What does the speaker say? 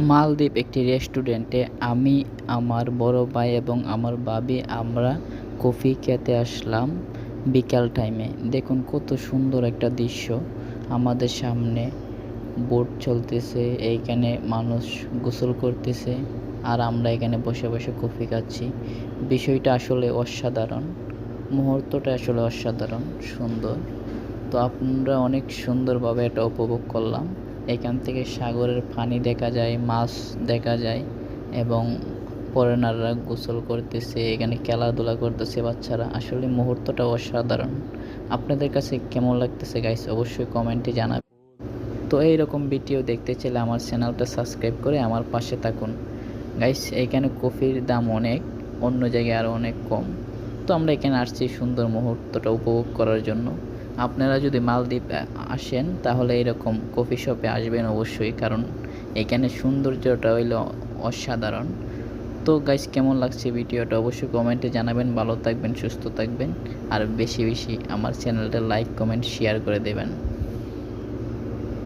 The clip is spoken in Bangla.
মালদ্বীপ একটি রেস্টুরেন্টে আমি, আমার বড় ভাই এবং আমার ভাবি আমরা কফি খেতে আসলাম বিকাল টাইমে। দেখুন কত সুন্দর একটা দৃশ্য আমাদের সামনে। বোট চলতেছে, এইখানে মানুষ গোসল করতেছে আর আমরা এখানে বসে বসে কফি খাচ্ছি। বিষয়টা আসলে অসাধারণ, মুহূর্তটা আসলে অসাধারণ সুন্দর। তো আমরা অনেক সুন্দরভাবে এটা উপভোগ করলাম। এখান থেকে সাগরের পানি দেখা যায়, মাছ দেখা যায় এবং ফরেনাররা গোসল করতেছে, এখানে খেলাধুলা করতেছে বাচ্চারা। আসলে মুহূর্তটা অসাধারণ। আপনাদের কাছে কেমন লাগতেছে গাইস, অবশ্যই কমেন্টে জানাবেন। তো এইরকম ভিডিও দেখতে চাইলে আমার চ্যানেলটা সাবস্ক্রাইব করে আমার পাশে থাকুন গাইস। এইখানে কফির দাম অনেক, অন্য জায়গায় আরও অনেক কম। তো আমরা এখানে আসছি সুন্দর মুহূর্তটা উপভোগ করার জন্য। আপনারা যদি মালদ্বীপ আসেন তাহলে এরকম কফি শপে আসবেন অবশ্যই, কারণ এখানে সৌন্দর্যটা হইল অসাধারণ। তো গাইস কেমন লাগছে ভিডিওটা অবশ্যই কমেন্টে জানাবেন। ভালো থাকবেন, সুস্থ থাকবেন আর বেশি বেশি আমার চ্যানেলটা লাইক কমেন্ট শেয়ার করে দেবেন।